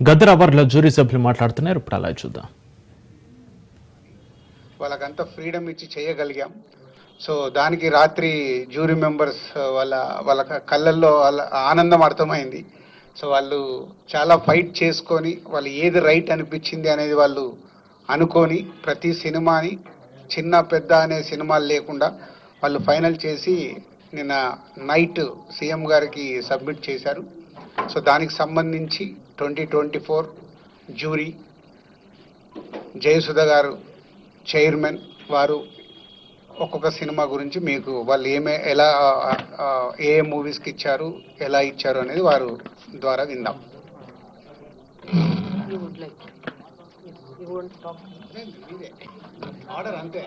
Gaddar అవార్డులో jury సభ్యులు మాట్లాడుతున్నారు. ఇప్పుడు అలా చూద్దాం. వాళ్ళకంతా ఫ్రీడమ్ ఇచ్చి చేయగలిగాం. సో దానికి రాత్రి జ్యూరీ మెంబర్స్ వాళ్ళ కళ్ళల్లో వాళ్ళ ఆనందం అర్థమైంది. సో వాళ్ళు చాలా ఫైట్ చేసుకొని వాళ్ళు ఏది రైట్ అనిపించింది అనేది వాళ్ళు అనుకొని ప్రతి సినిమాని చిన్న పెద్ద అనే సినిమాలు లేకుండా వాళ్ళు ఫైనల్ చేసి నిన్న నైట్ సీఎం గారికి సబ్మిట్ చేశారు. సో దానికి సంబంధించి 2024 జ్యూరీ జయసుధ గారు చైర్మన్ వారు ఒక్కొక్క సినిమా గురించి మీకు వాళ్ళు ఏ మూవీస్కి ఇచ్చారు, ఎలా ఇచ్చారు అనేది వారు ద్వారా విందాం. ఆర్డర్ అంతే.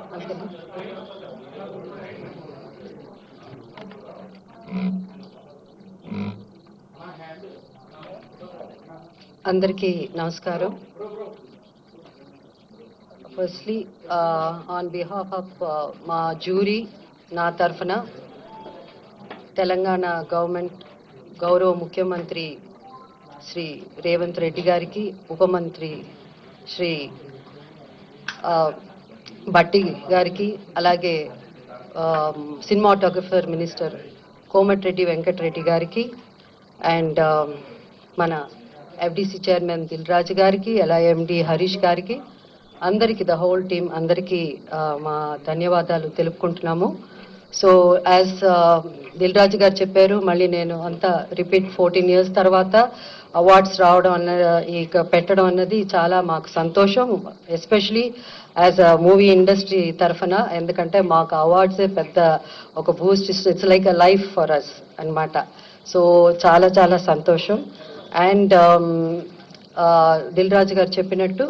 అందరికీ నమస్కారం. ఫస్ట్లీ ఆన్ బిహాఫ్ ఆఫ్ మా జ్యూరీ నా తరఫున తెలంగాణ గవర్నమెంట్ గౌరవ ముఖ్యమంత్రి శ్రీ రేవంత్ రెడ్డి గారికి, ఉప మంత్రి శ్రీ భట్టి గారికి, అలాగే సినిమాటోగ్రఫర్ మినిస్టర్ కోమటిరెడ్డి వెంకటరెడ్డి గారికి అండ్ మన ఎఫ్డిసి చైర్మన్ దిల్ రాజు గారికి, LIMD హరీష్ గారికి, అందరికీ ద హోల్ టీమ్ అందరికీ మా ధన్యవాదాలు తెలుపుకుంటున్నాము. సో యాజ్ దిల్ రాజు గారు చెప్పారు, మళ్ళీ నేను అంతా రిపీట్ 14 years తర్వాత అవార్డ్స్ రావడం పెట్టడం అన్నది చాలా మాకు సంతోషం, especially as a movie industry తరఫున. ఎందుకంటే మాకు అవార్డ్సే పెద్ద ఒక boost, it's like a life for us అన్నమాట. సో చాలా చాలా సంతోషం. అండ్ దిల్ రాజు గారు చెప్పినట్టు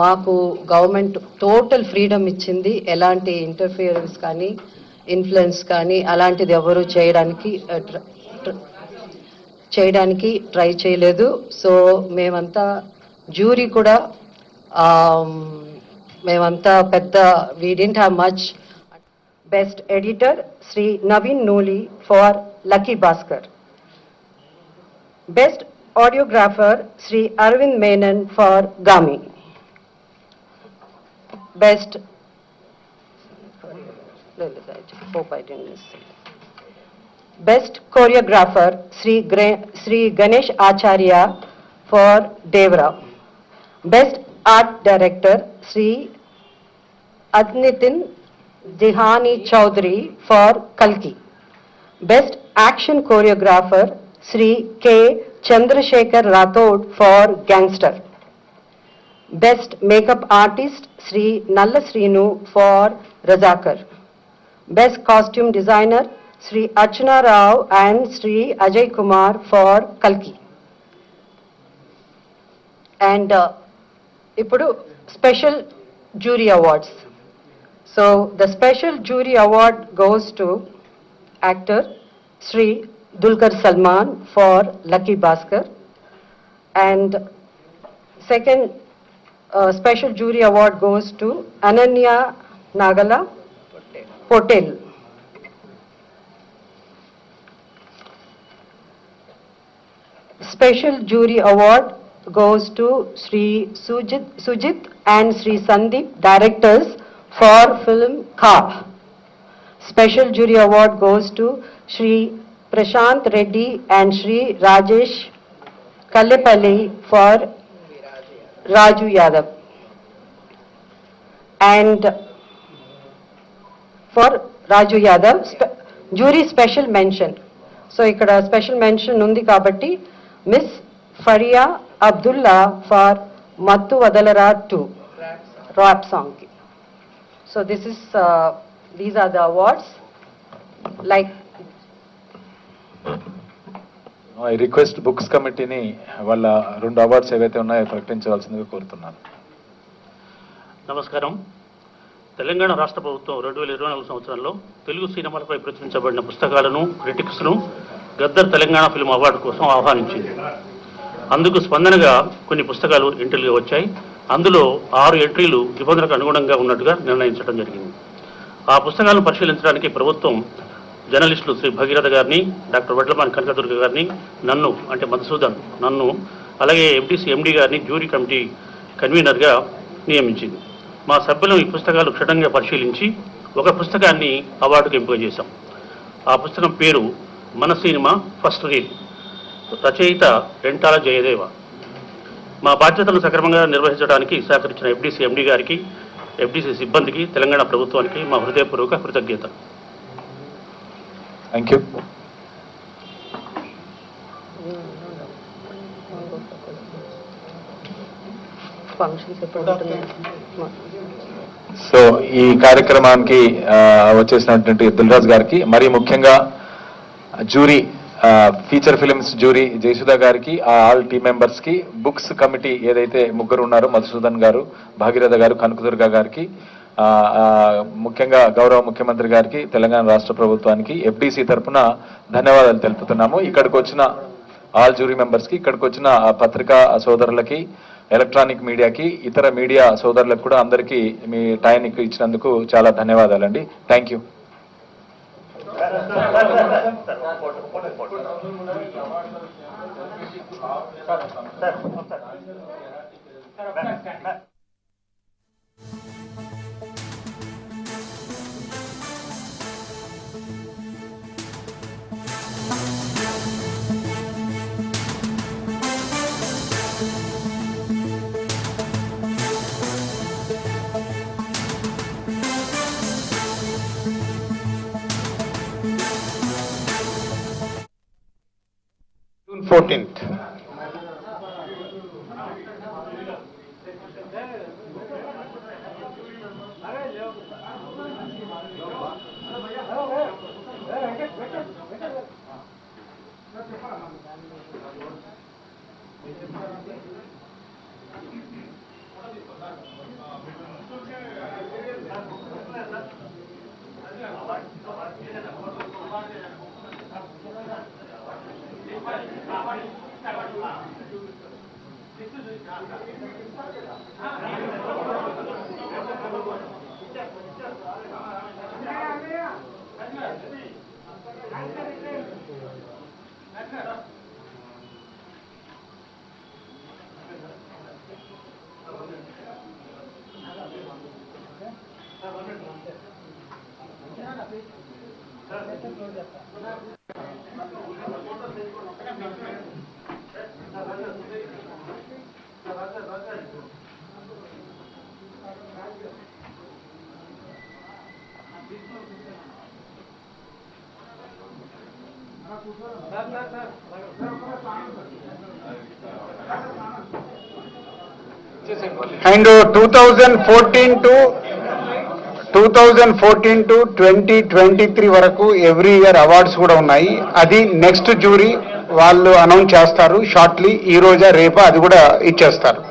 మాకు గవర్నమెంట్ టోటల్ ఫ్రీడమ్ ఇచ్చింది. ఎలాంటి ఇంటర్ఫియరెన్స్ కానీ ఇన్ఫ్లుయెన్స్ కానీ అలాంటిది ఎవరు చేయడానికి ట్రై చేయలేదు. సో మేమంతా జ్యూరీ కూడా మేమంతా పెద్ద we didn't have much. Best editor Sri Naveen Nooli for Lucky Bhaskar. Best audiographer Sri Arvind Menon for Gami. Best choreographer Sri Ganesh Acharya for Devra. Best art director Sri Adnitin Dihani Chaudhary for Kalki. Best action choreographer Sri K. Chandrasekhar Rathod for Gangster. Best makeup artist Sri Nalla Srinu for Razakar. Best costume designer Sri Archana Rao and Sri Ajay Kumar for Kalki. And ipudu special jury awards. So the special jury award goes to actor Sri Dulquer Salman for Lucky Bhaskar, and second special jury award goes to Ananya Nagala Potel. Special jury award goes to Sri Sujit and Sri Sandeep, directors for film Kha. Special jury award goes to Sri Prashant Reddy and Sri Rajesh Kallepalli for Raju Yadav. And for Raju Yadav, jury special mention. So ikkada special mention undi kabatti Miss Faria Abdullah for Mattu Vadalara 2 rap song. So this is these are the awards. Like I request books కమిటీని వాళ్ళ 2 awards ఏవైతే ఉన్నాయో ప్రకటించవలసిందిగా కోరుతున్నాను. నమస్కారం. తెలంగాణ రాష్ట్ర ప్రభుత్వం 2024 సంవత్సరంలో తెలుగు సినిమాలపై ప్రచురించబడిన పుస్తకాలను, క్రిటిక్స్ను గద్దర్ తెలంగాణ ఫిల్మ్ అవార్డు కోసం ఆహ్వానించింది. అందుకు స్పందనగా కొన్ని పుస్తకాలు ఎంట్రీలుగా వచ్చాయి. అందులో 6 ఎంట్రీలు నిబంధనలకు అనుగుణంగా ఉన్నట్టుగా నిర్ణయించడం జరిగింది. ఆ పుస్తకాలను పరిశీలించడానికి ప్రభుత్వం జర్నలిస్టులు శ్రీ భగీరథ గారిని, డాక్టర్ వడ్లమాని కనకదుర్గ గారిని, నన్ను అంటే మధుసూదన్ నన్ను అలాగే ఎఫ్డీసీ ఎండీ గారిని జ్యూరీ కమిటీ కన్వీనర్గా నియమించింది. మా సభ్యులు ఈ పుస్తకాలు క్షుణ్ణంగా పరిశీలించి ఒక పుస్తకాన్ని అవార్డుకు ఎంపిక చేశాం. ఆ పుస్తకం పేరు మన సినిమా ఫస్ట్ రీల్, రచయిత రెంటాల జయదేవ. మా బాధ్యతలను సక్రమంగా నిర్వహించడానికి సహకరించిన ఎఫ్డీసీ ఎండీ గారికి, ఎఫ్డీసీ సిబ్బందికి, తెలంగాణ ప్రభుత్వానికి మా హృదయపూర్వక కృతజ్ఞత. Thank you. ఫంక్షన్స్ ఎప్పుడు ఉంటున్నాయి? సో ఈ కార్యక్రమానికి వచ్చేసినటువంటి దిల్రాజ్ గారికి, మరీ ముఖ్యంగా jury, feature films jury Jayasudha గారికి, ఆల్ టీమ్ మెంబర్స్ కి, బుక్స్ కమిటీ ఏదైతే ముగ్గురు ఉన్నారో మధుసూదన్ గారు, భాగీరథ గారు, కనకదుర్గ గారికి, ముఖ్యంగా గౌరవ ముఖ్యమంత్రి గారికి, తెలంగాణ రాష్ట్ర ప్రభుత్వానికి ఎఫ్డీసీ తరఫున ధన్యవాదాలు తెలుపుతున్నాము. ఇక్కడికి వచ్చిన ఆల్ జ్యూరీ మెంబర్స్ కి, ఇక్కడికి వచ్చిన పత్రికా సోదరులకి, ఎలక్ట్రానిక్ మీడియాకి, ఇతర మీడియా సోదరులకు కూడా అందరికీ మీ టైం ఇచ్చినందుకు చాలా ధన్యవాదాలండి. Thank you. June 14th. And 2014 to 2023 వరకు ఎవ్రీ ఇయర్ అవార్డ్స్ కూడా ఉన్నాయి. అది నెక్స్ట్ జ్యూరీ వాళ్ళు అనౌన్స్ చేస్తారు షార్ట్లీ, ఈ రోజా రేపా అది కూడా ఇచ్చేస్తారు.